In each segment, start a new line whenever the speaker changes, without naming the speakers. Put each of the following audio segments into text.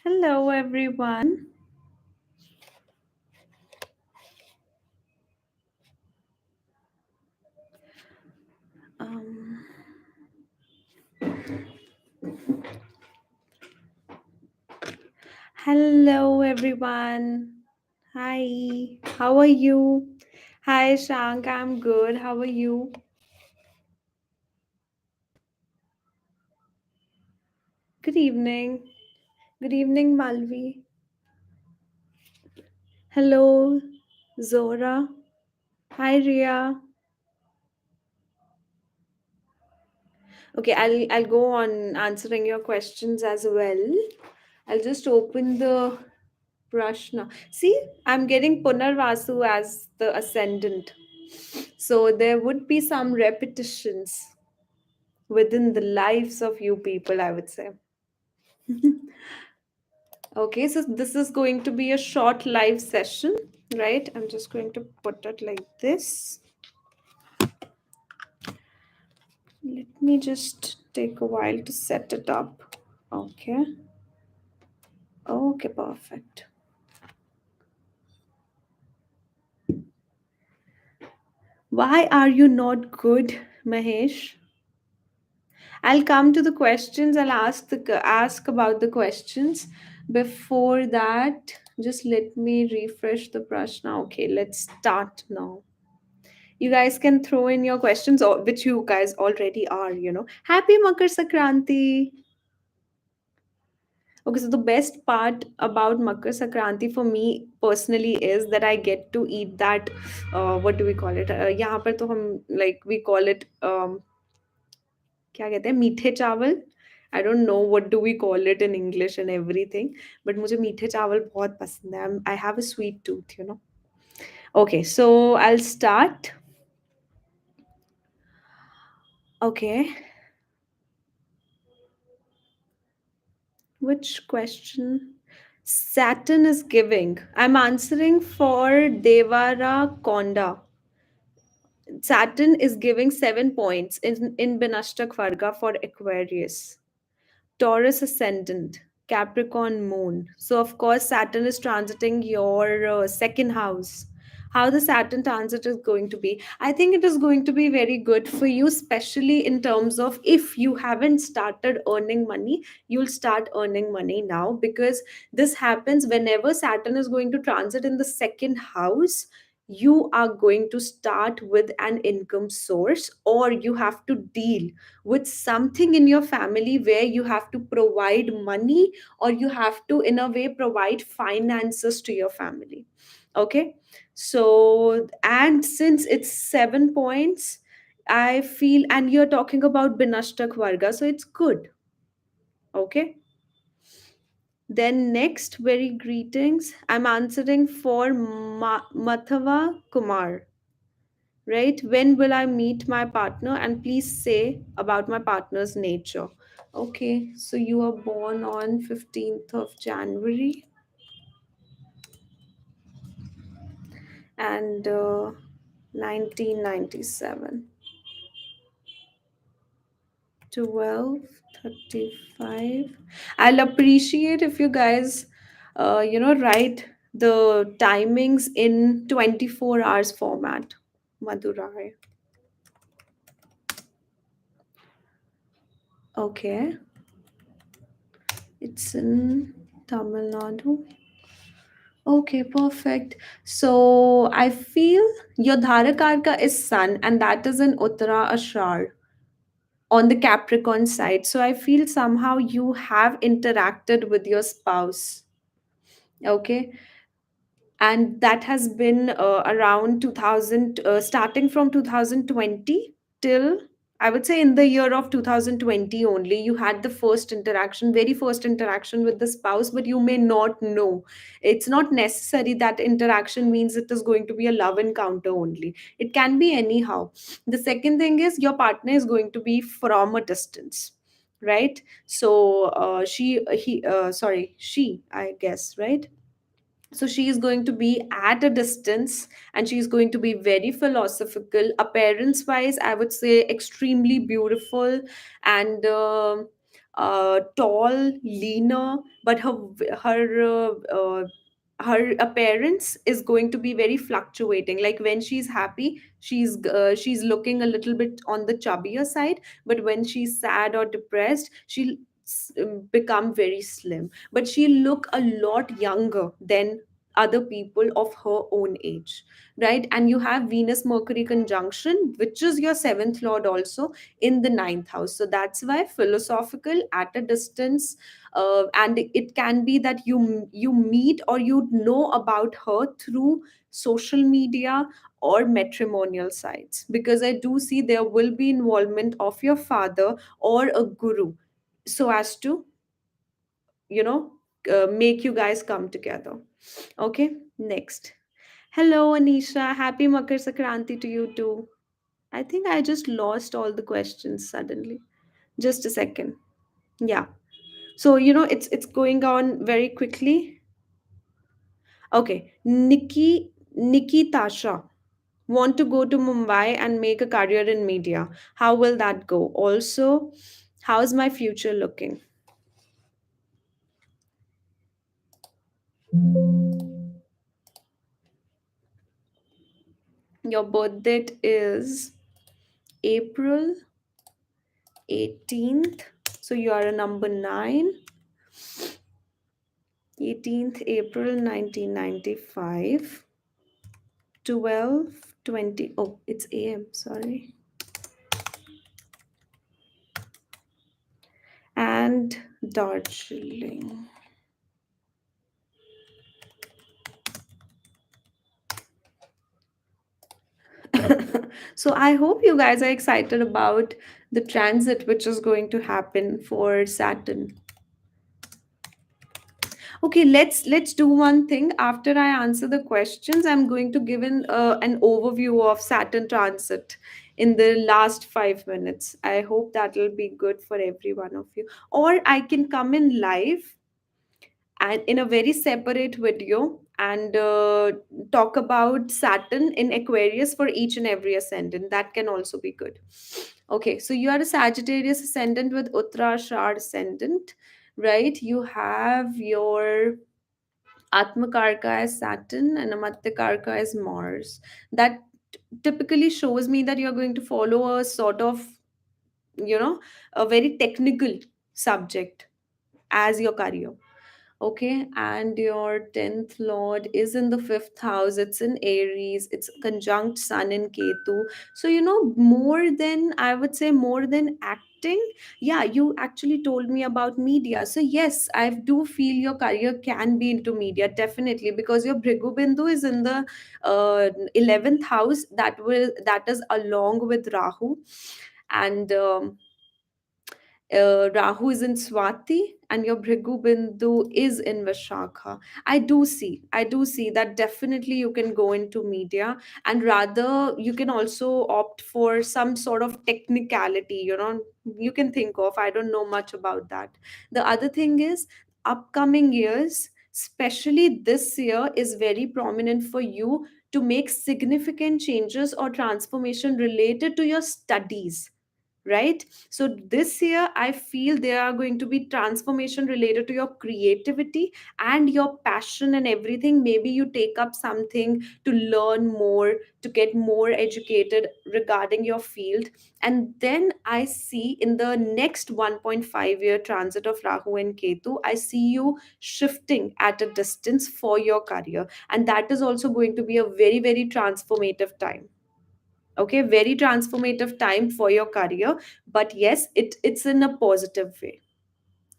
Hello, everyone. Um, Hello, everyone. Hi, how are you? Hi, Shank. I'm good. How are you? Good evening. Good evening, Malvi. Hello, Zora. Hi, Ria. Okay, I'll go on answering your questions as well. I'll just open the Prashna. See, I'm getting Punarvasu as the ascendant. So there would be some repetitions within the lives of you people, I would say. Okay, so this is going to be a short live session, right? I'm just going to put it like this. Let me just take a while to set it up. Okay. Okay, perfect. Why are you not good, Mahesh? I'll come to the questions. I'll ask about the questions. Before that, just let me refresh the prashna. Okay, let's start now. You guys can throw in your questions, or which you guys already are. Happy Makar Sankranti. Okay, so the best part about Makar Sankranti for me personally is that I get to eat that. What do we call it? यहाँ पर तो हम like we call it क्या कहते हैं मीठे चावल. I don't know what do we call it in English and everything but मुझे मीठे चावल बहुत पसंद है. I have a sweet tooth. Okay so I start. Okay. Which question? Saturn is giving. I'm answering for Devara Konda. Saturn is giving 7 points in Binashtak Varga for Aquarius. Taurus ascendant, Capricorn moon. So, of course, Saturn is transiting your second house. How the Saturn transit is going to be? I think it is going to be very good for you, especially in terms of if you haven't started earning money, you'll start earning money now because this happens whenever Saturn is going to transit in the second house. You are going to start with an income source, or you have to deal with something in your family where you have to provide money, or you have to in a way provide finances to your family. Okay, so and since it's 7 points, I feel, and you're talking about binashtak varga, so it's good. Okay, then next, very greetings, I'm answering for Mathava Kumar. Right, when will I meet my partner, and please say about my partner's nature. Okay, so you are born on 15th of January, and 1997, 12:35. I'll appreciate if you guys write the timings in 24 hours format. Madurai. Okay, it's in Tamil Nadu. Okay, perfect. So I feel your Dharakarka is Sun, and that is in Uttara Ashar on the Capricorn side. So I feel somehow you have interacted with your spouse. Okay, and that has been around 2000, starting from 2020 till, I would say, in the year of 2020 only you had the first interaction, very first interaction with the spouse, but you may not know. It's not necessary that interaction means it is going to be a love encounter only. It can be anyhow. The second thing is your partner is going to be from a distance, right? So she, I guess, right? So she is going to be at a distance, and she is going to be very philosophical, appearance wise I would say extremely beautiful, and tall, leaner, but her appearance is going to be very fluctuating. Like when she's happy, she's looking a little bit on the chubbier side, but when she's sad or depressed, she'll become very slim, but she'll look a lot younger than other people of her own age, right? And you have Venus Mercury conjunction, which is your seventh lord also, in the ninth house. So that's why philosophical at a distance, and it can be that you meet or you know about her through social media or matrimonial sites, because I do see there will be involvement of your father or a guru, so as to, you know, make you guys come together. Okay, next. Hello, Anisha. Happy Makar Sankranti to you too. I think I just lost all the questions suddenly. Just a second. Yeah. So, it's going on very quickly. Okay. Nikki Tasha. Want to go to Mumbai and make a career in media. How will that go? Also, how's my future looking? Your birth date is April 18th. So you are a number 9. 18th April 1995. 12:20. Oh, it's AM, sorry. And Darjeeling. So I hope you guys are excited about the transit which is going to happen for Saturn. Okay, let's do one thing. After I answer the questions, I'm going to give an overview of Saturn transit in the last 5 minutes. I hope that will be good for every one of you. Or I can come in live and in a very separate video and talk about Saturn in Aquarius for each and every ascendant. That can also be good. Okay, so you are a Sagittarius ascendant with Uttarashar ascendant, right? You have your Atmakarka as Saturn and Amatyakarka as Mars. That typically shows me that you're going to follow a sort of, you know, a very technical subject as your career. Okay, and your 10th lord is in the fifth house. It's in Aries. It's conjunct Sun and Ketu. So, more than, I would say, more than acting, yeah, you actually told me about media. So, yes, I do feel your career can be into media, definitely, because your Bhrigu Bindu is in the 11th house. That is along with Rahu. And Rahu is in Swati and your Bhrigu Bindu is in Vishakha. I do see that definitely you can go into media, and rather you can also opt for some sort of technicality, you can think of. I don't know much about that. The other thing is, upcoming years, especially this year, is very prominent for you to make significant changes or transformation related to your studies, right? So this year I feel there are going to be transformation related to your creativity and your passion and everything. Maybe you take up something to learn more, to get more educated regarding your field. And then I see in the next 1.5-year transit of Rahu and Ketu, I see you shifting at a distance for your career, and that is also going to be a very, very transformative time. Okay, very transformative time for your career, but yes, it's in a positive way.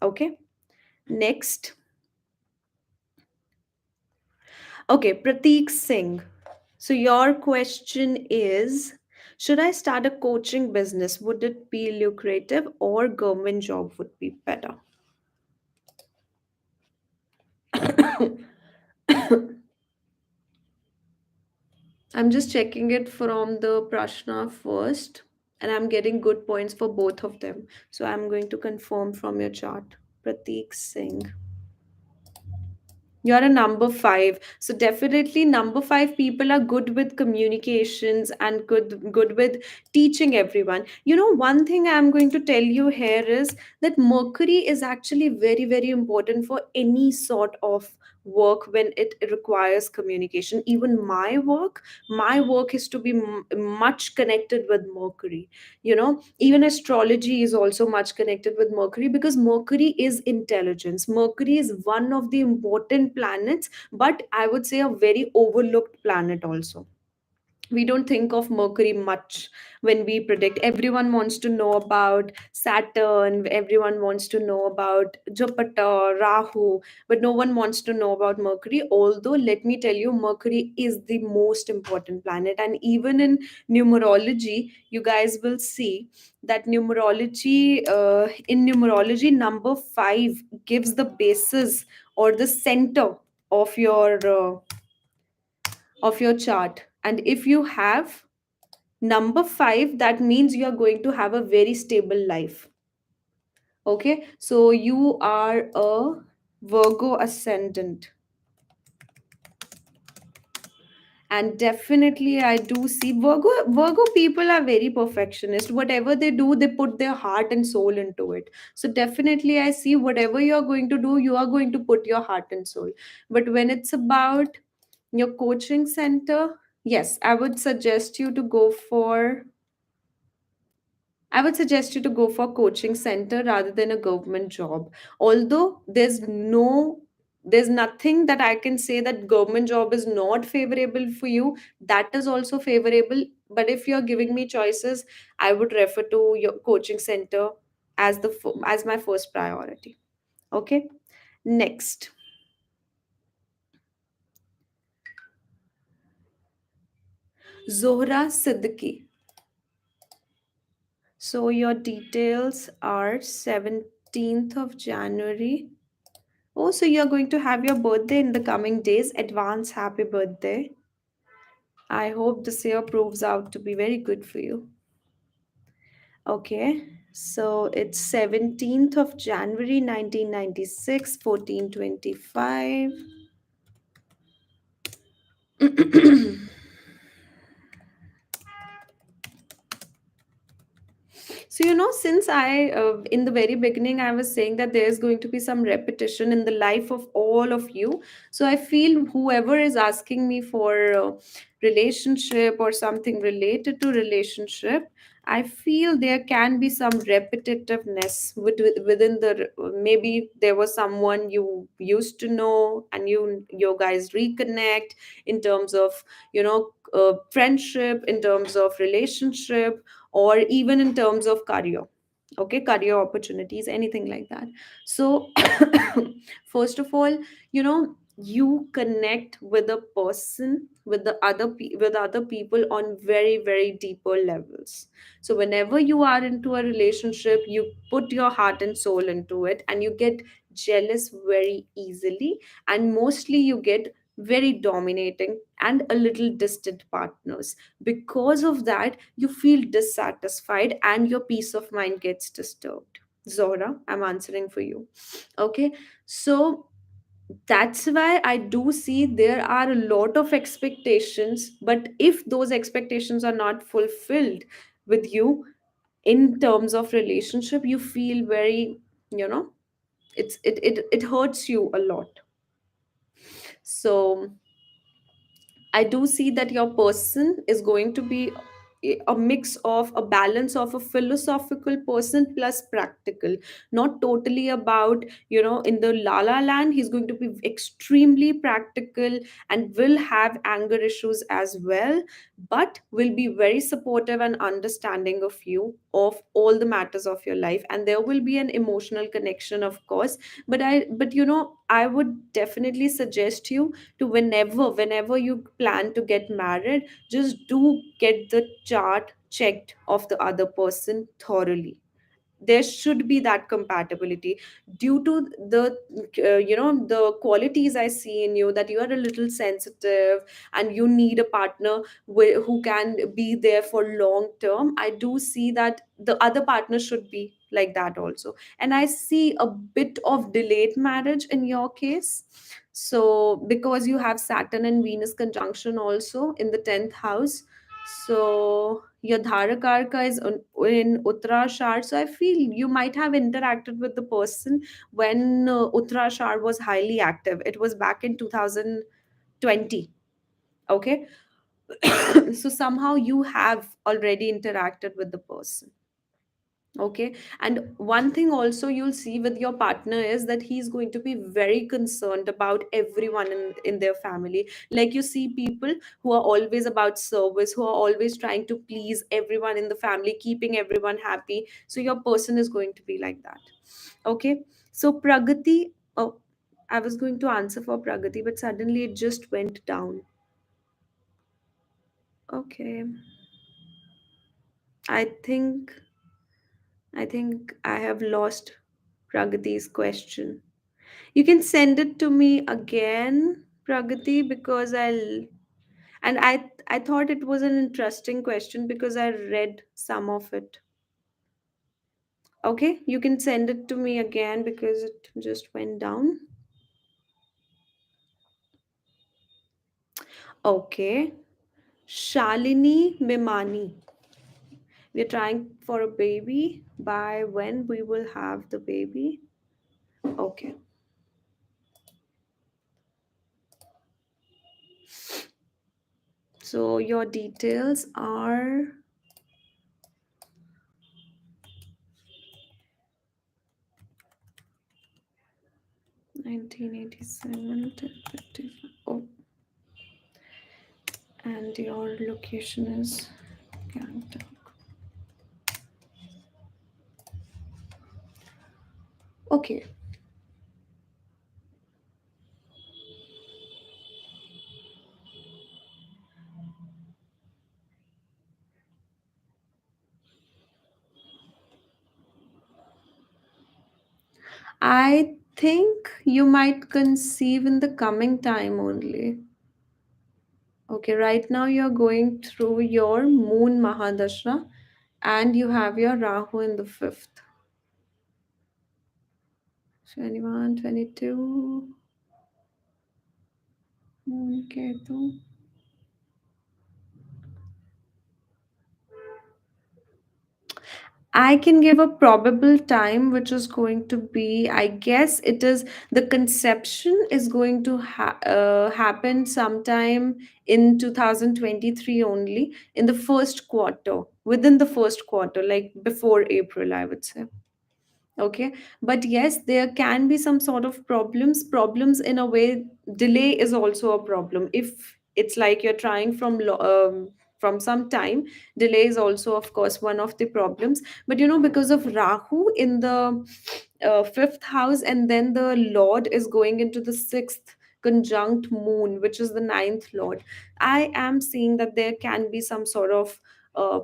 Okay, next. Okay, Prateek Singh, so your question is, should I start a coaching business? Would it be lucrative or government job would be better? I'm just checking it from the Prashna first, and I'm getting good points for both of them, so I'm going to confirm from your chart. Prateek Singh. You're a number five. So definitely number five people are good with communications and good with teaching everyone. You know, one thing I'm going to tell you here is that Mercury is actually very, very important for any sort of work when it requires communication. Even my work is to be much connected with Mercury. You know, even astrology is also much connected with Mercury, because Mercury is intelligence. Mercury is one of the important planets, but I would say a very overlooked planet also. We don't think of Mercury much when we predict. Everyone wants to know about Saturn, everyone wants to know about Jupiter, Rahu, but no one wants to know about Mercury. Although, let me tell you, Mercury is the most important planet. And even numerology, you guys will see that in numerology, number five gives the basis or the center of your chart. And if you have number 5, that means you are going to have a very stable life. Okay, so you are a Virgo ascendant. And definitely I do see Virgo people are very perfectionist. Whatever they do, they put their heart and soul into it. So definitely I see whatever you're going to do, you are going to put your heart and soul. But when it's about your coaching center, yes, I would suggest you to go for coaching center rather than a government job. Although there's nothing that I can say that government job is not favorable for you. That is also favorable. But if you're giving me choices, I would refer to your coaching center as my first priority. Okay. Next, Zohra Siddiqui. So your details are 17th of January. Oh, so you're going to have your birthday in the coming days. Advance happy birthday. I hope this year proves out to be very good for you. Okay. So it's 17th of January 1996, 1425. So, since in the very beginning, I was saying that there's going to be some repetition in the life of all of you. So, I feel whoever is asking me for relationship or something related to relationship, I feel there can be some repetitiveness within maybe there was someone you used to know and you guys reconnect in terms of, friendship, in terms of relationship, or even in terms of career. Okay, career opportunities, anything like that. So first of all, you connect with a person, with other people on very, very deeper levels. So whenever you are into a relationship, you put your heart and soul into it, and you get jealous very easily, and mostly you get very dominating and a little distant partners. Because of that, you feel dissatisfied and your peace of mind gets disturbed. Zora, I'm answering for you. Okay, so that's why I do see there are a lot of expectations, but if those expectations are not fulfilled with you in terms of relationship, you feel very, you know it hurts you a lot. So I do see that your person is going to be a mix of a balance of a philosophical person plus practical. Not totally about, in the la la land, he's going to be extremely practical and will have anger issues as well, but will be very supportive and understanding of you, of all the matters of your life. And there will be an emotional connection, of course. But I would definitely suggest you to, whenever you plan to get married, just do get the chart checked of the other person thoroughly. There should be that compatibility, due to the qualities I see in you, that you are a little sensitive and you need a partner who can be there for long term. I do see that the other partner should be like that also. And I see a bit of delayed marriage in your case. So because you have Saturn and Venus conjunction also in the 10th house, so your Dharakarka is in Uttarashar. So I feel you might have interacted with the person when Uttarashar was highly active. It was back in 2020. Okay. So somehow you have already interacted with the person. Okay. And one thing also you'll see with your partner is that he's going to be very concerned about everyone in their family. Like you see people who are always about service, who are always trying to please everyone in the family, keeping everyone happy. So your person is going to be like that. Okay. So Pragati, oh, I was going to answer for Pragati, but suddenly it just went down. Okay. I think I have lost Pragati's question. You can send it to me again, Pragati, because I thought it was an interesting question because I read some of it. Okay, you can send it to me again because it just went down. Okay. Shalini Mimani. We're trying for a baby. By when we will have the baby? Okay. So your details are 1987 to 55. Oh, and your location is Gangtok. Okay. I think you might conceive in the coming time only. Okay, right now you're going through your moon Mahadasha and you have your Rahu in the fifth. 21, 22, moon Ketu. I can give a probable time, which is going to be, I guess it is the conception is going to happen sometime in 2023 only, in the first quarter, within the first quarter, like before April, I would say. Okay, but yes, there can be some sort of problems in a way. Delay is also a problem if it's like you're trying from some time. Delay is also of course one of the problems, but because of Rahu in the fifth house, and then the lord is going into the sixth conjunct moon, which is the ninth lord. I am seeing that there can be some sort of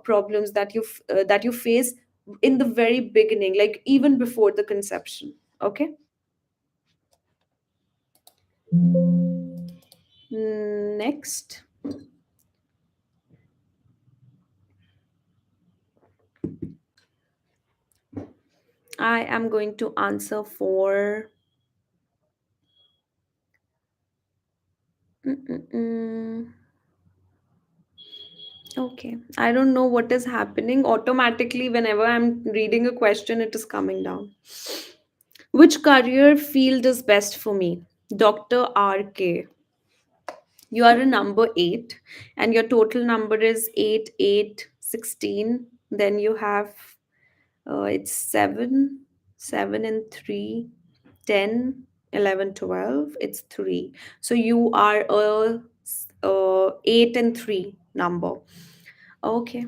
problems that you face in the very beginning, like even before the conception. Okay. Next, I am going to answer for. Mm-mm-mm. Okay, I don't know what is happening. Automatically, whenever I'm reading a question, it is coming down. Which career field is best for me? Dr. RK. You are a number 8, and your total number is 8, 8, 16. Then you have it's 7, 7 and 3, 10, 11, 12. It's 3. So you are a 8 and 3 number. Okay.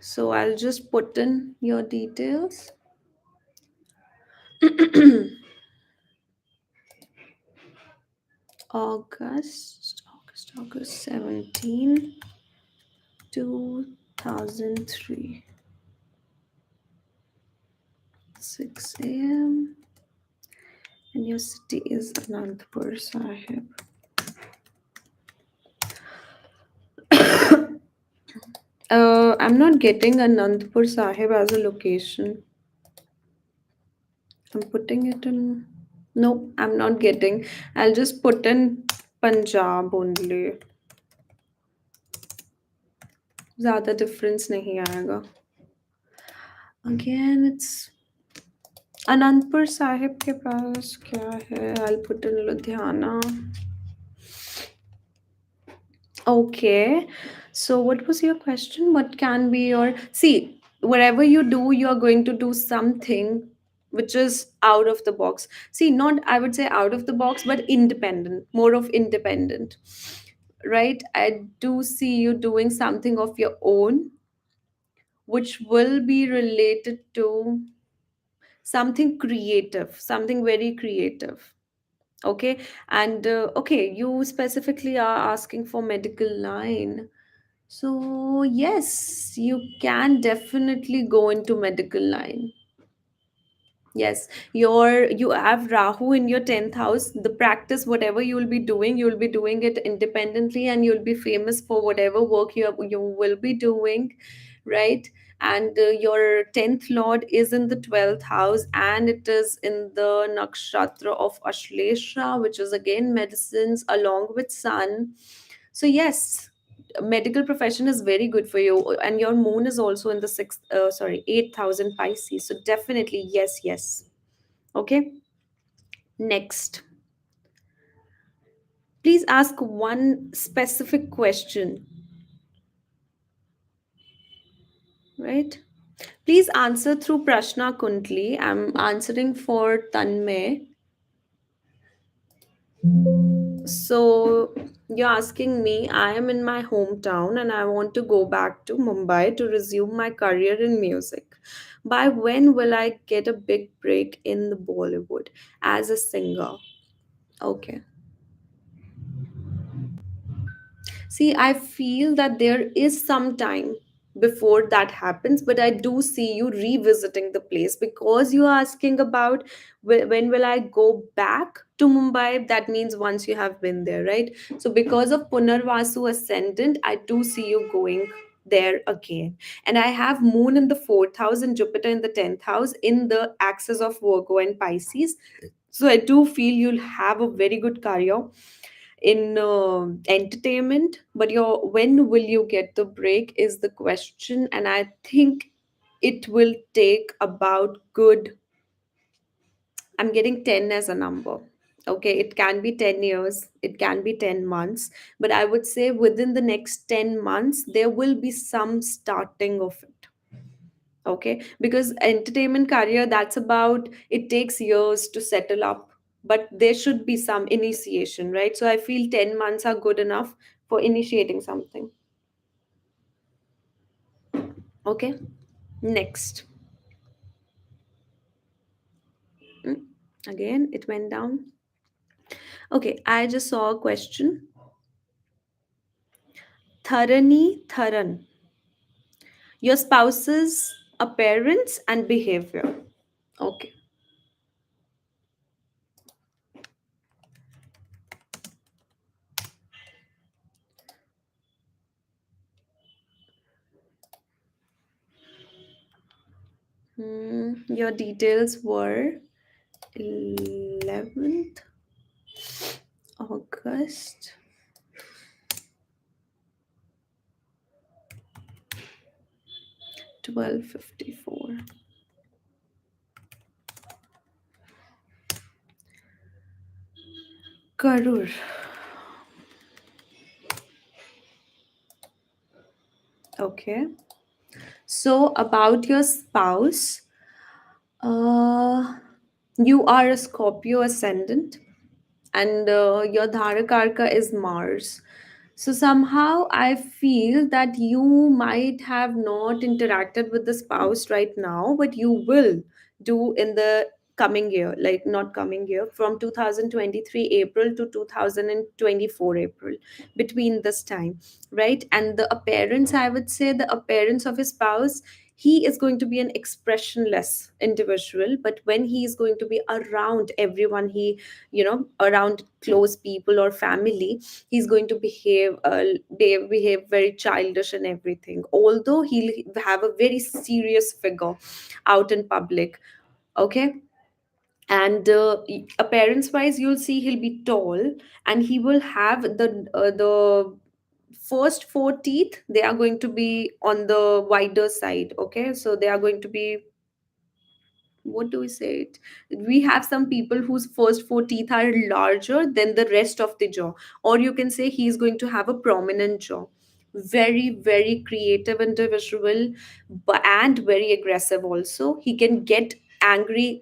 So I'll just put in your details. August 17, 2003. 6 a.m. and your city is Anandpur Sahib. I'm not getting Anandpur Sahib as a location. I'm putting it in. No, I'm not getting. I'll just put in Punjab only. ज़्यादा difference नहीं आएगा. Again, it's Anantapur Sahib के पास क्या है? I'll put in Ludhiana. Okay. So, what was your question? What can be your. See, whatever you do, you're going to do something which is out of the box. See, not, I would say, out of the box, but independent, more of independent, right? I do see you doing something of your own, which will be related to something creative, something very creative. Okay. And okay, you specifically are asking for medical line. So, yes, you can definitely go into medical line. Yes, you have Rahu in your 10th house. The practice, whatever you'll be doing it independently, and you'll be famous for whatever work you will be doing, right? And your 10th lord is in the 12th house, and it is in the nakshatra of Ashlesha, which is again medicines along with sun. So, yes, medical profession is very good for you, and your moon is also in the sixth, sorry, 8,000 Pisces. So, definitely, yes, yes. Okay, next. Please ask one specific question, right? Please answer through Prashna Kundli. I'm answering for Tanmay. So, you're asking me, I am in my hometown and I want to go back to Mumbai to resume my career in music. By when will I get a big break in the Bollywood as a singer? Okay. See, I feel that there is some time before that happens, but I do see you revisiting the place because you are asking about when will I go back to Mumbai. That means once you have been there, right? So, because of Punarvasu ascendant, I do see you going there again. And I have Moon in the fourth house and Jupiter in the 10th house in the axis of Virgo and Pisces. So, I do feel you'll have a very good career in entertainment, but your when will you get the break is the question. And I think it will take about good, I'm getting 10 as a number. Okay, it can be 10 years, it can be 10 months, but I would say within the next 10 months there will be some starting of it. Okay, because entertainment career, that's about, it takes years to settle up, but there should be some initiation, right? So I feel 10 months are good enough for initiating something. Okay, next. Mm, again it went down. Okay, I just saw a question. Tharani Tharan, your spouse's appearance and behavior. Okay. Your details were 11th August 12:54. Karur. Okay. So about your spouse, uh, you are a Scorpio ascendant, and your Dharakarka is Mars. So somehow I feel that you might have not interacted with the spouse right now, but you will do in the coming year, like not coming year, from 2023 April to 2024 April, between this time, right? And the appearance, I would say, the appearance of his spouse, he is going to be an expressionless individual, but when he is going to be around everyone, around close people or family, he's going to behave very childish and everything, although he'll have a very serious figure out in public. Okay. And appearance wise, you'll see he'll be tall, and he will have the first four teeth, they are going to be on the wider side. Okay, so they are going to be, what do we say it, we have some people whose first four teeth are larger than the rest of the jaw, or you can say he's going to have a prominent jaw. Very very creative individual, and very aggressive also. He can get angry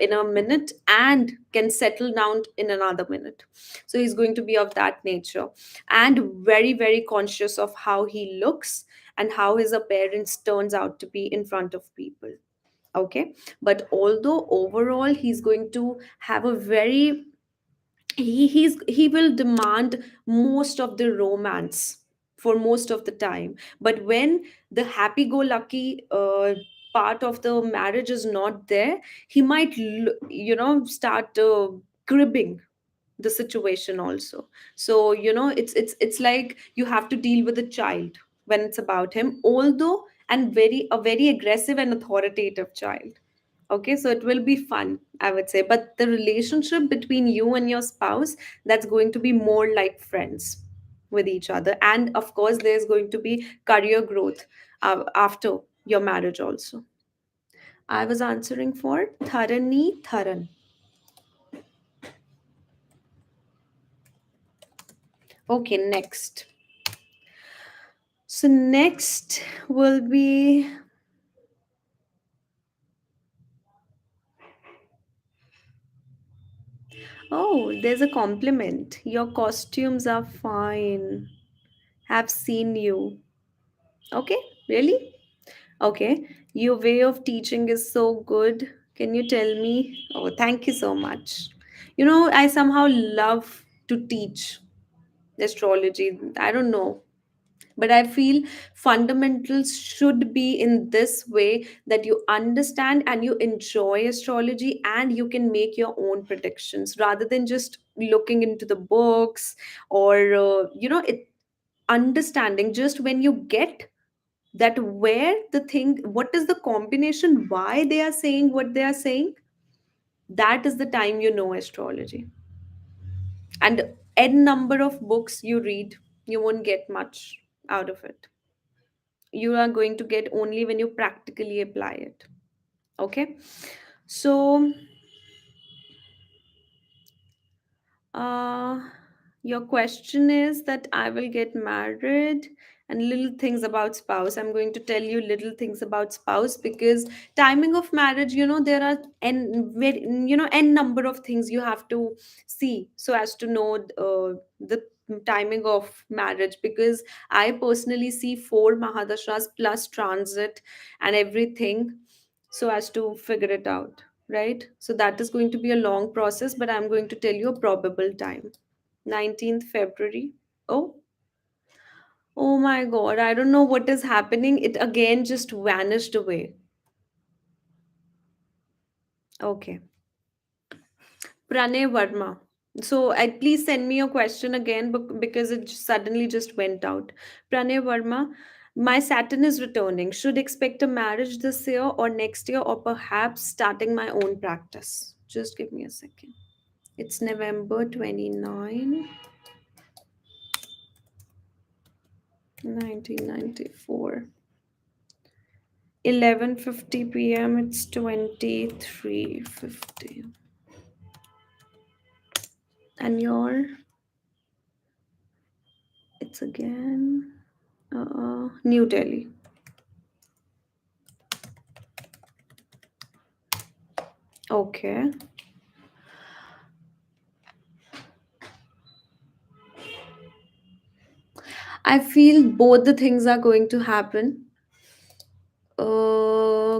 in a minute and can settle down in another minute. So he's going to be of that nature, and very very conscious of how he looks and how his appearance turns out to be in front of people. Okay. But although overall he's going to have a very, he will demand most of the romance for most of the time. But when the happy go lucky part of the marriage is not there, he might start cribbing the situation also. So it's like you have to deal with a child when it's about him, although, and very aggressive and authoritative child. Okay, so it will be fun, I would say, but the relationship between you and your spouse, that's going to be more like friends with each other. And of course there's going to be career growth after your marriage also. I was answering for Tharani Tharan. Okay, next. So next will be, oh, there's a compliment. Your costumes are fine. Have seen you. Okay, really? Okay. Your way of teaching is so good. Can you tell me? Oh, thank you so much. I somehow love to teach astrology. I don't know, but I feel fundamentals should be in this way, that you understand and you enjoy astrology and you can make your own predictions rather than just looking into the books, or it understanding just when you get that where the thing, what is the combination, why they are saying what they are saying, that is the time you know astrology. And n number of books you read, you won't get much out of it. You are going to get only when you practically apply it. Okay. So uh your question is that I will get married, and little things about spouse. I'm going to tell you little things about spouse, because timing of marriage, there are n number of things you have to see so as to know the timing of marriage. Because I personally see four mahadashas plus transit and everything, so as to figure it out, right? So that is going to be a long process, but I'm going to tell you a probable time. 19th February. Oh, oh my God. I don't know what is happening. It again just vanished away. Okay. Pranay Verma. So please send me your question again, because it suddenly just went out. Pranay Verma, my Saturn is returning. Should expect a marriage this year or next year, or perhaps starting my own practice. Just give me a second. It's November 29, 1994. 11:50 p.m. It's 23:50. And it's again New Delhi. Okay. I feel both the things are going to happen.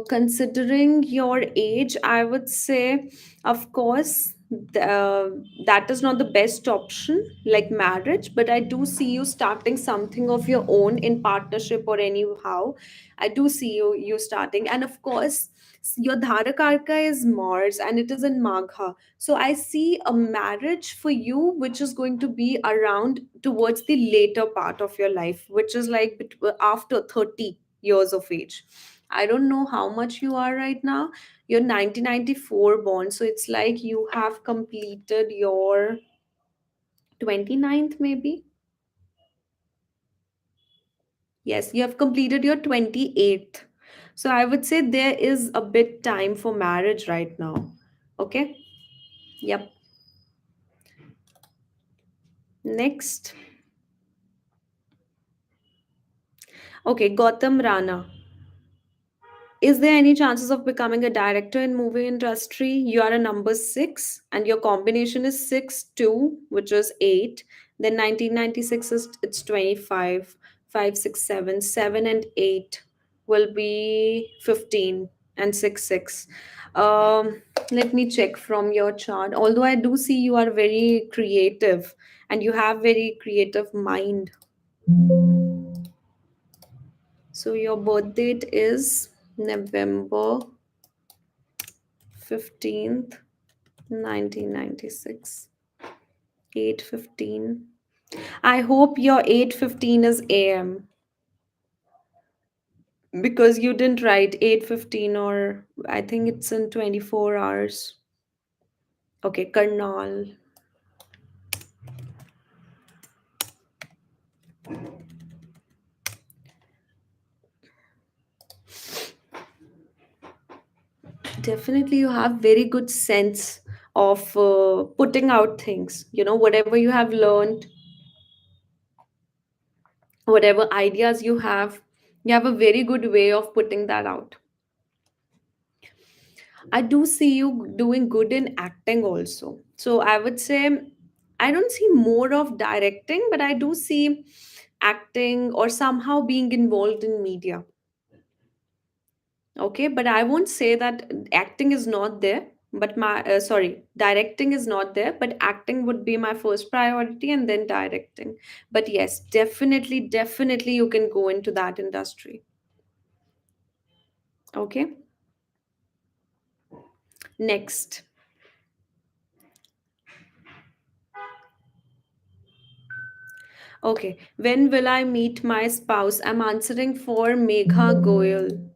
Considering your age, I would say, of course, that is not the best option like marriage, but I do see you starting something of your own in partnership or anyhow. I do see you starting, and of course your dharakarka is Mars and it is in Magha, so I see a marriage for you which is going to be around towards the later part of your life, which is like after 30 years of age. I don't know how much you are right now. You're 1994 born, so it's like you have completed your 29th, maybe. Yes, you have completed your 28th. So I would say there is a bit time for marriage right now. Okay. Yep. Next. Okay, Gautam Rana. Is there any chances of becoming a director in movie industry? You are a number 6 and your combination is 6 2, which is 8. Then 1996 is it's 25. 5 6 7 7 and 8 will be 15 and 6 6. Let me check from your chart. Although I do see you are very creative and you have very creative mind. So your birth date is November 15th, 1996. 8:15. I hope your 8:15 is AM because you didn't write 8:15 or I think it's in 24 hours. Okay, Karnal. Definitely you have very good sense of putting out things. You know, whatever you have learned, whatever ideas you have a very good way of putting that out. I do see you doing good in acting also. So I would say I don't see more of directing, but I do see acting or somehow being involved in media. Okay, but I won't say that acting is not there. But directing is not there, but acting would be my first priority and then directing. But yes, definitely, definitely you can go into that industry. Okay, next. Okay, when will I meet my spouse? I'm answering for Megha Goyal.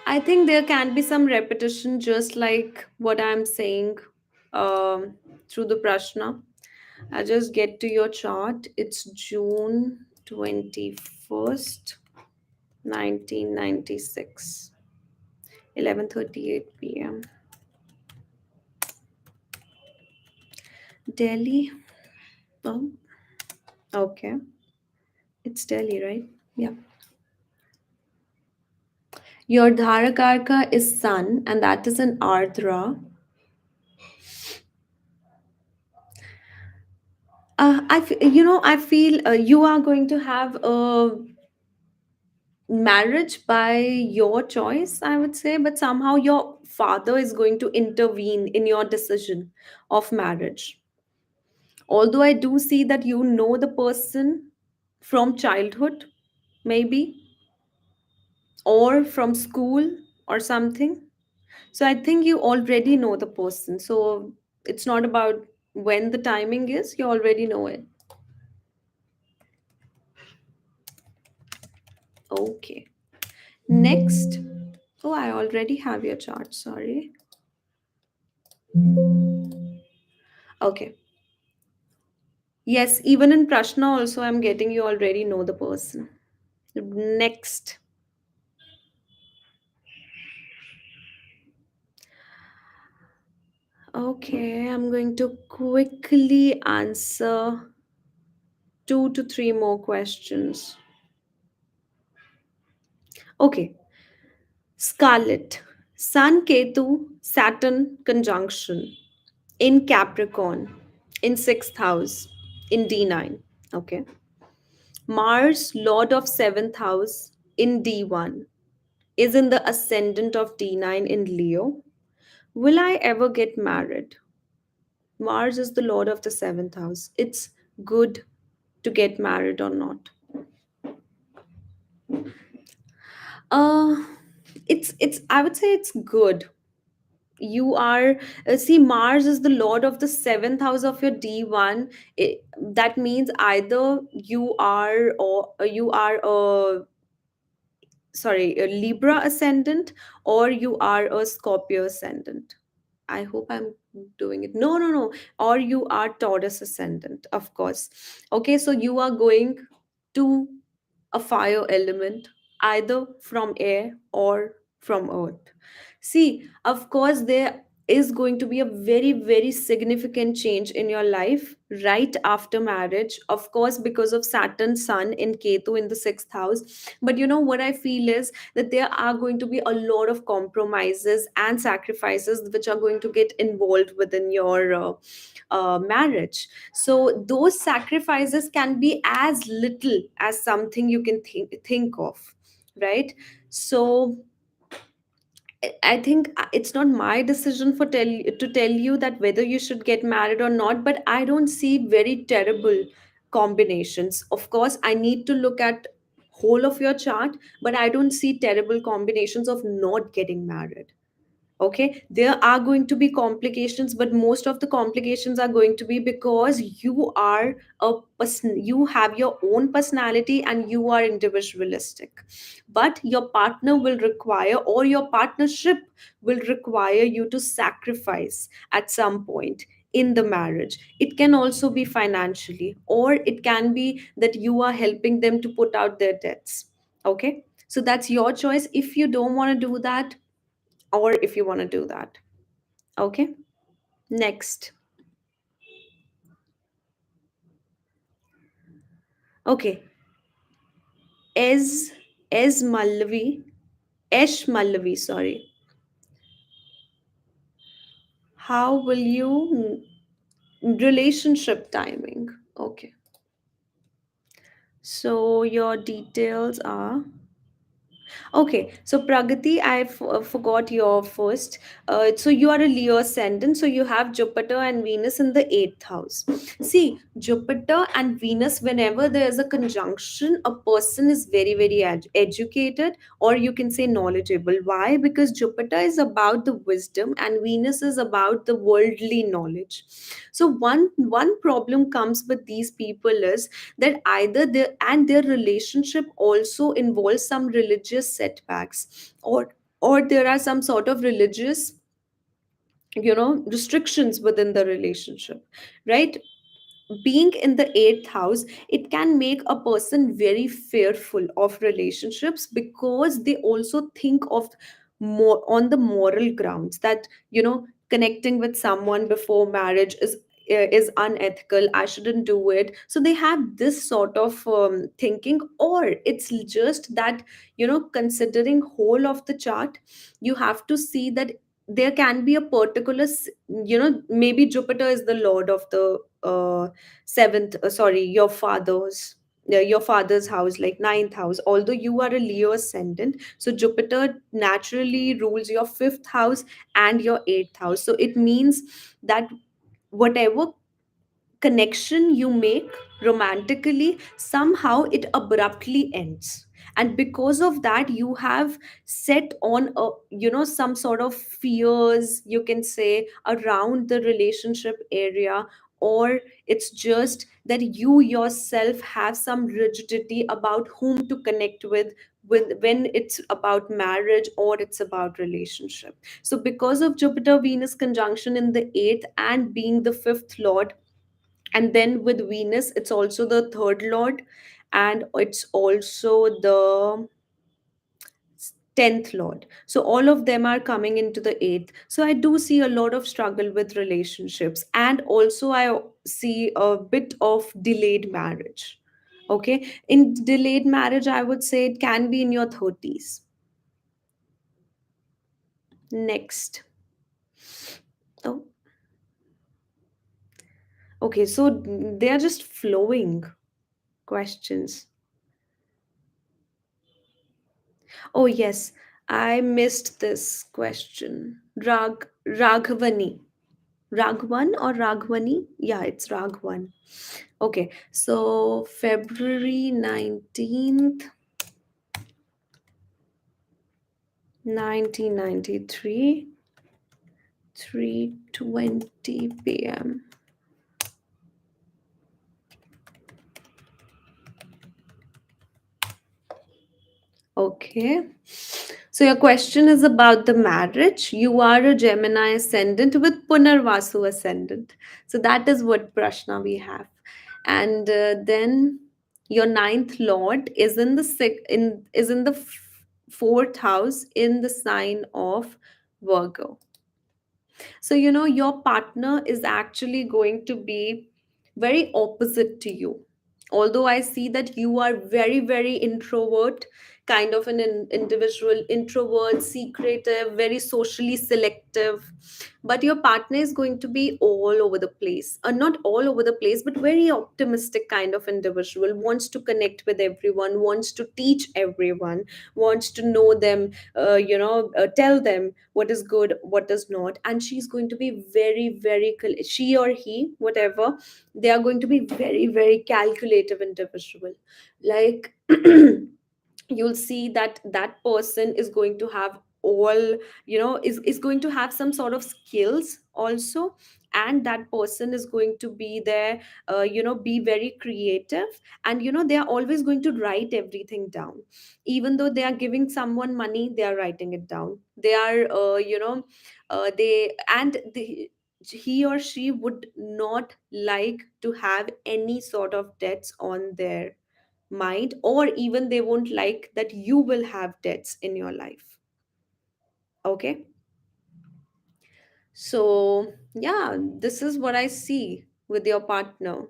I think there can be some repetition, just like what I'm saying through the Prashna. I'll just get to your chart. It's June 21st, 1996, 11:38 p.m. Delhi. Oh, okay. It's Delhi, right? Yeah. Your Dharakarka is Sun, and that is an Ardra. I feel you are going to have a marriage by your choice, I would say, but somehow your father is going to intervene in your decision of marriage. Although I do see that you know the person from childhood, maybe, or from school or something. So I think you already know the person. So it's not about when the timing is, you already know it. Okay. Next. Oh, I already have your chart. Sorry. Okay. Yes, even in Prashna also, I'm getting you already know the person. Next. Okay, I'm going to quickly answer 2 to 3 more questions. Okay. Scarlet. Sun Ketu Saturn conjunction in Capricorn in sixth house in D9. Okay. Mars, Lord of seventh house in D1, is in the ascendant of D9 in Leo. Will I ever get married? Mars is the lord of the seventh house. It's good to get married or not. Uh, it's I would say it's good. You are see, Mars is the lord of the seventh house of your D1. That means either you are, or you are a, sorry, a Libra ascendant, or you are a Scorpio ascendant. I hope I'm doing it. No, no, no. Or you are Taurus ascendant, of course. Okay, so you are going to a fire element, either from air or from earth. See, of course, there is going to be a very, very significant change in your life right after marriage, of course, because of Saturn, Sun, in Ketu in the sixth house. But you know what I feel is that there are going to be a lot of compromises and sacrifices which are going to get involved within your marriage. So those sacrifices can be as little as something you can think of, right? So I think it's not my decision to tell you that whether you should get married or not, but I don't see very terrible combinations. Of course, I need to look at whole of your chart, but I don't see terrible combinations of not getting married. Okay, there are going to be complications, but most of the complications are going to be because you are a person, you have your own personality and you are individualistic, but your partner will require, or your partnership will require you to sacrifice at some point in the marriage. It can also be financially, or it can be that you are helping them to put out their debts. Okay, so that's your choice if you don't want to do that, or if you want to do that. Okay, next. Okay, es es Mallavi, Esh Mallavi, sorry. How will you relationship timing? Okay, so your details are. Okay, so Pragati, I forgot your first. So you are a Leo ascendant, so you have Jupiter and Venus in the eighth house. See, Jupiter and Venus, whenever there is a conjunction, a person is very, very educated, or you can say knowledgeable. Why? Because Jupiter is about the wisdom and Venus is about the worldly knowledge. So one problem comes with these people is that either their relationship also involves some religious setbacks, or there are some sort of religious, restrictions within the relationship, right? Being in the eighth house, it can make a person very fearful of relationships, because they also think of more on the moral grounds that, connecting with someone before marriage is unethical, I shouldn't do it. So they have this sort of thinking, or it's just that, considering whole of the chart, you have to see that there can be a particular maybe Jupiter is the lord of the seventh, sorry, your father's house, like ninth house, although you are a Leo ascendant. So Jupiter naturally rules your fifth house and your eighth house. So it means that whatever connection you make romantically, somehow it abruptly ends, and because of that you have set on a, some sort of fears, you can say, around the relationship area, or it's just that you yourself have some rigidity about whom to connect with when it's about marriage or it's about relationship. So because of Jupiter Venus conjunction in the eighth and being the fifth lord, and then with Venus it's also the third lord, and it's also the 10th lord, so all of them are coming into the eighth. So I do see a lot of struggle with relationships, and also I see a bit of delayed marriage. Okay, in delayed marriage I would say it can be in your 30s. Next. Oh, okay, so they are just flowing questions. Oh, yes, I missed this question. Raghavani. Raghavan or Raghavani? Yeah, it's Raghavan. Okay, so February 19th, 1993, 3:20 p.m. Okay. So your question is about the marriage. You are a Gemini ascendant with Punarvasu ascendant. So that is what Prashna we have. And then your ninth lord is in the fourth house in the sign of Virgo. So, your partner is actually going to be very opposite to you. Although I see that you are very, very introvert, kind of an individual, introvert, secretive, very socially selective, but your partner is going to be all over the place. Not all over the place, but very optimistic kind of individual, wants to connect with everyone, wants to teach everyone, wants to know them, tell them what is good, what is not. And she's going to be very, very, she or he, whatever, they are going to be very, very calculative individual. Like, you'll see that that person is going to have all, is going to have some sort of skills also. And that person is going to be there, be very creative. And they are always going to write everything down. Even though they are giving someone money, they are writing it down. They are, they and the he or she would not like to have any sort of debts on their mind, or even they won't like that you will have debts in your life. Okay, so yeah, this is what I see with your partner.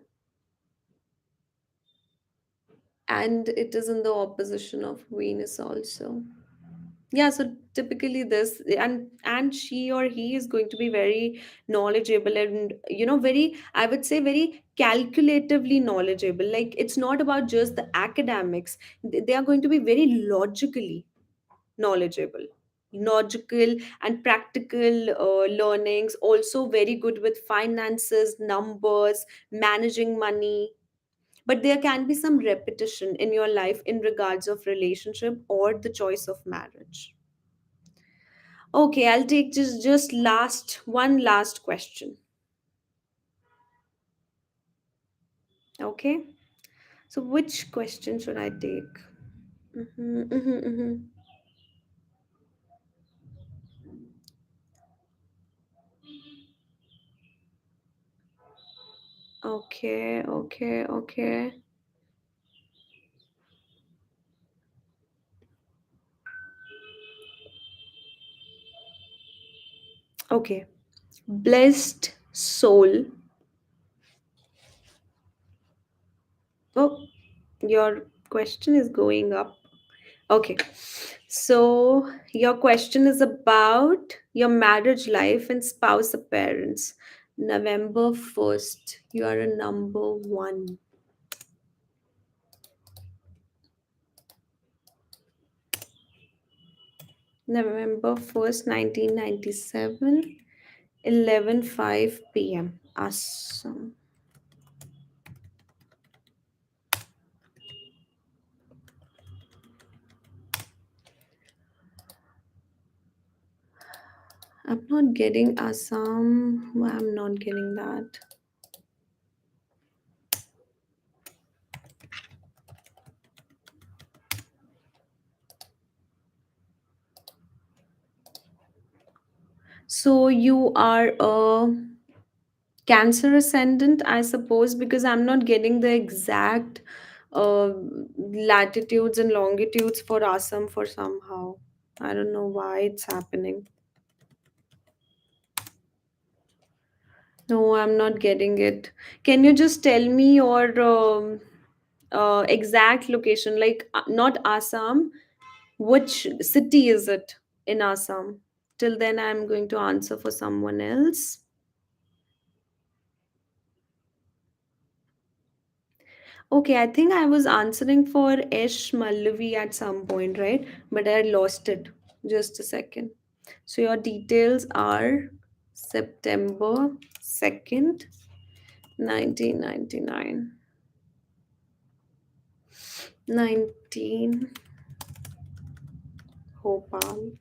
And it is in the opposition of Venus also. Yeah, so typically this, and she or he is going to be very knowledgeable, and very, I would say, very calculatively knowledgeable. Like, it's not about just the academics. They are going to be very logically knowledgeable, logical and practical learnings, also very good with finances, numbers, managing money. But there can be some repetition in your life in regards of relationship or the choice of marriage. Okay, I'll take just last question. Okay, so which question should I take? Mhm. Okay, okay, okay, okay. Blessed soul. Oh, your question is going up. Okay. So your question is about your marriage life and spouse appearance. November 1st. You are a number one. November 1st, 1997, 11:05 p.m. Awesome. I'm not getting Assam. Why I'm not getting that? So you are a Cancer ascendant, I suppose, because I'm not getting the exact latitudes and longitudes for Assam for somehow. I don't know why it's happening. No, I'm not getting it. Can you just tell me your exact location? Like, not Assam. Which city is it in Assam? Till then, I'm going to answer for someone else. Okay, I think I was answering for Ish Mallavi at some point, right? But I lost it. Just a second. So your details are September 2nd, 1999. 19 Hopal.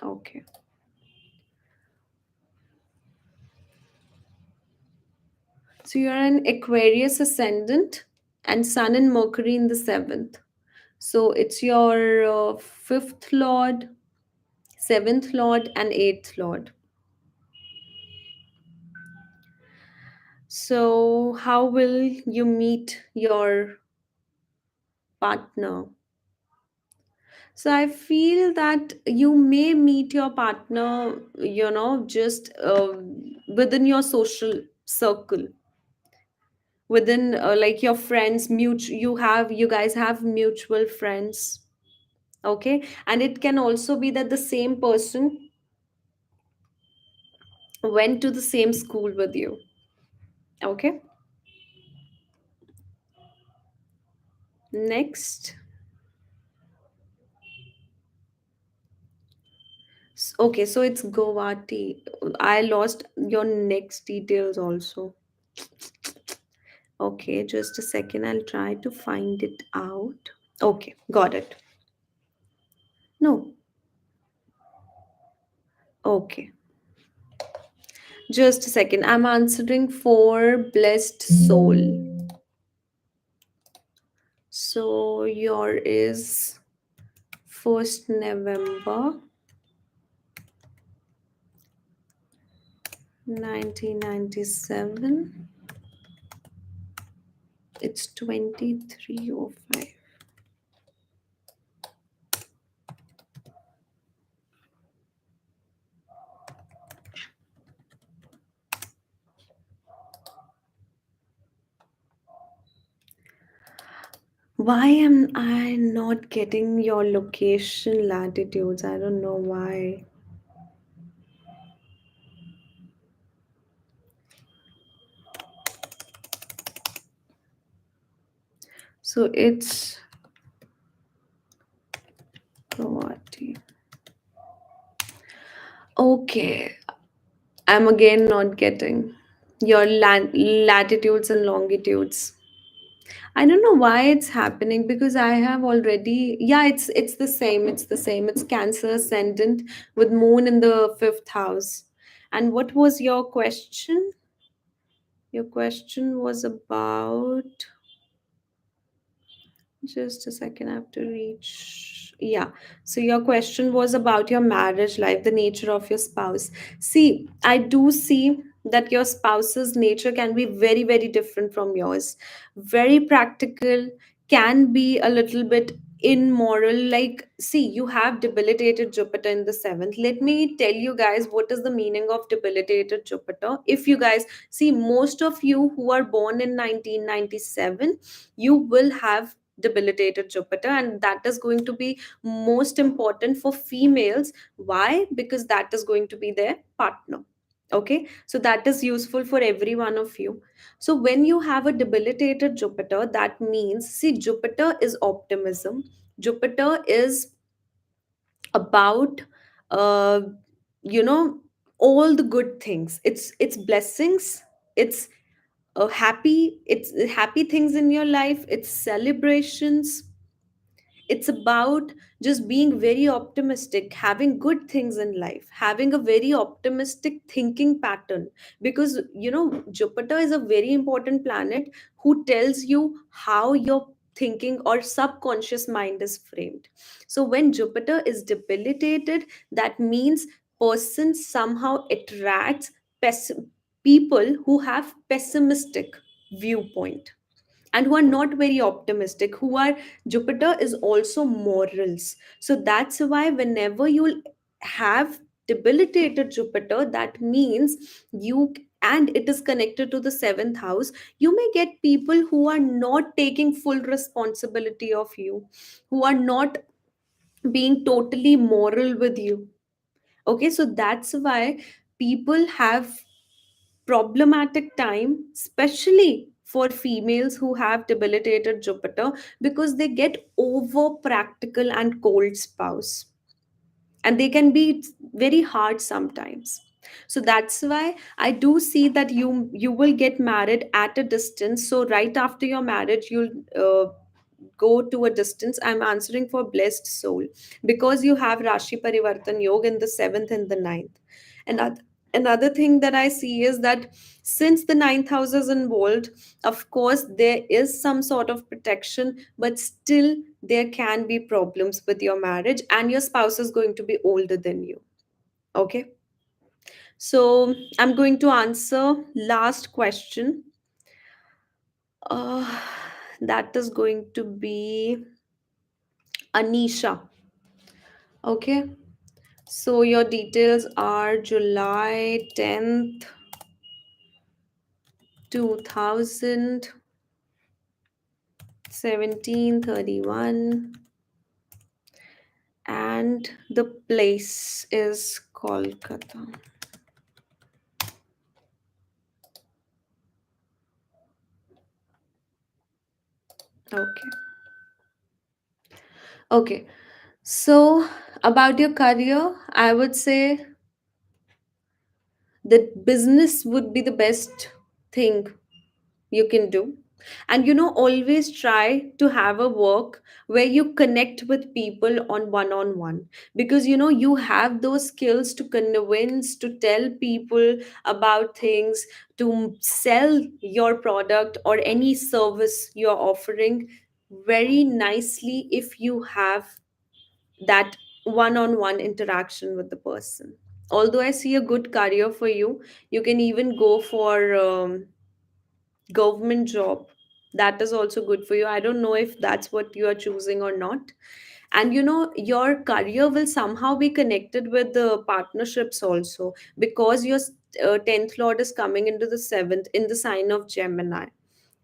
Okay. So you're an Aquarius ascendant and Sun and Mercury in the seventh. So it's your fifth lord, seventh lord, and eighth lord. So, how will you meet your partner? So, I feel that you may meet your partner, just within your social circle, within like your friends, you guys have mutual friends. Okay. And it can also be that the same person went to the same school with you. Okay. Next. Okay, so it's Guwahati. I lost your next details also. Okay, just a second. I'll try to find it out. Okay, got it. No, okay. Just a second. I'm answering for Blessed Soul. So your is 1st November 1997. It's 23:05. Why am I not getting your location latitudes? I don't know why. So it's Guwahati. Okay, I'm again not getting your latitudes and longitudes. I don't know why it's happening because I have already, yeah, it's the same. It's the same. It's Cancer ascendant with moon in the fifth house. And what was your question? Your question was about, just a second, I have to reach. Yeah. So your question was about your marriage life, the nature of your spouse. See, I do see that your spouse's nature can be very, very different from yours. Very practical, can be a little bit immoral. Like, see, you have debilitated Jupiter in the seventh. Let me tell you guys what is the meaning of debilitated Jupiter. If you guys see, most of you who are born in 1997, you will have debilitated Jupiter, and that is going to be most important for females. Why? Because that is going to be their partner. Okay, so that is useful for every one of you. So when you have a debilitated Jupiter, that means, see, Jupiter is optimism. Jupiter is about uh you know all the good things. It's blessings. It's happy things in your life. It's celebrations. It's about just being very optimistic, having good things in life, having a very optimistic thinking pattern. Because Jupiter is a very important planet who tells you how your thinking or subconscious mind is framed. So when Jupiter is debilitated, that means person somehow attracts pes- people who have pessimistic viewpoint and who are not very optimistic, who are, Jupiter is also morals. So that's why whenever you'll have debilitated Jupiter, that means you, and it is connected to the seventh house, you may get people who are not taking full responsibility of you, who are not being totally moral with you. Okay, so that's why people have problematic time, especially for females who have debilitated Jupiter, because they get over practical and cold spouse, and they can be very hard sometimes. So that's why I do see that you will get married at a distance. So right after your marriage, you'll go to a distance. I'm answering for blessed soul, because you have Rashi Parivartan Yoga in the seventh and the ninth. And another thing that I see is that since the ninth house is involved, of course, there is some sort of protection, but still there can be problems with your marriage, and your spouse is going to be older than you. Okay. So I'm going to answer last question. Uh, that is going to be Anisha. Okay. So your details are July 10th, 2017, 31, and the place is Kolkata. Okay. Okay. So about your career, I would say that business would be the best thing you can do. And always try to have a work where you connect with people on one, because you have those skills to convince, to tell people about things, to sell your product or any service you're offering very nicely, if you have that one interaction with the person. Although I see a good career for you, you can even go for government job. That is also good for you. I don't know if that's what you are choosing or not. And your career will somehow be connected with the partnerships also, because your 10th lord is coming into the 7th in the sign of Gemini,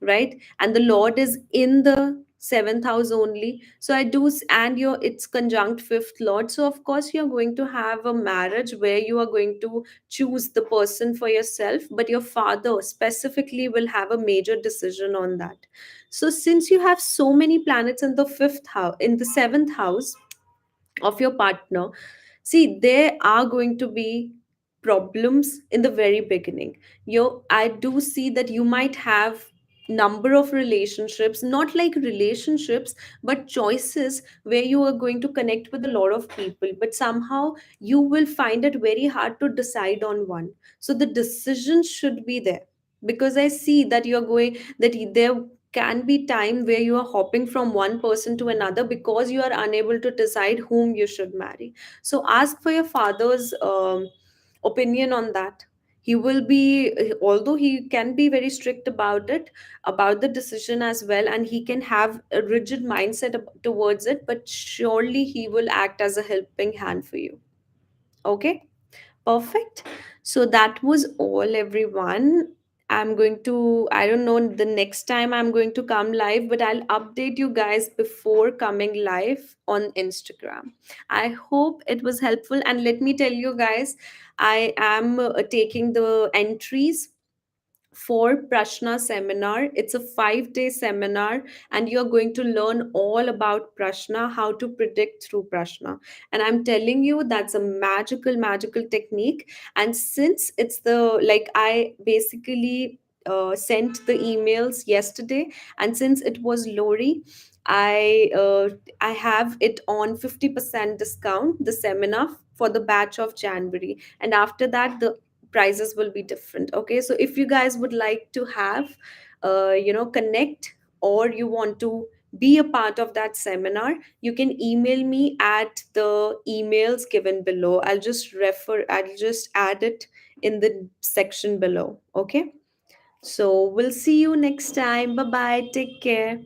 right? And the lord is in the 7th house only. So and your it's conjunct 5th lord, so of course you're going to have a marriage where you are going to choose the person for yourself, but your father specifically will have a major decision on that. So since you have so many planets in the 5th house, in the 7th house of your partner, see, there are going to be problems in the very beginning. I do see that you might have number of relationships, not like relationships, but choices where you are going to connect with a lot of people, but somehow you will find it very hard to decide on one. So the decision should be there, because I see that you're going that there can be time where you are hopping from one person to another, because you are unable to decide whom you should marry. So ask for your father's opinion on that. He will be, although he can be very strict about it, about the decision as well, and he can have a rigid mindset towards it, but surely he will act as a helping hand for you. Okay. Perfect. So that was all, everyone. I'm going to, I don't know, the next time I'm going to come live, but I'll update you guys before coming live on Instagram. I hope it was helpful. And let me tell you guys, I am taking the entries for Prashna seminar. It's a 5-day seminar, and you're going to learn all about Prashna, how to predict through Prashna. And I'm telling you, that's a magical technique. And since it's I basically sent the emails yesterday, and since it was Lori, I have it on 50% discount, the seminar for the batch of January. And after that, the prices will be different. Okay, so if you guys would like to have connect, or you want to be a part of that seminar, you can email me at the emails given below. I'll just add it in the section below. Okay, so we'll see you next time. Bye bye, take care.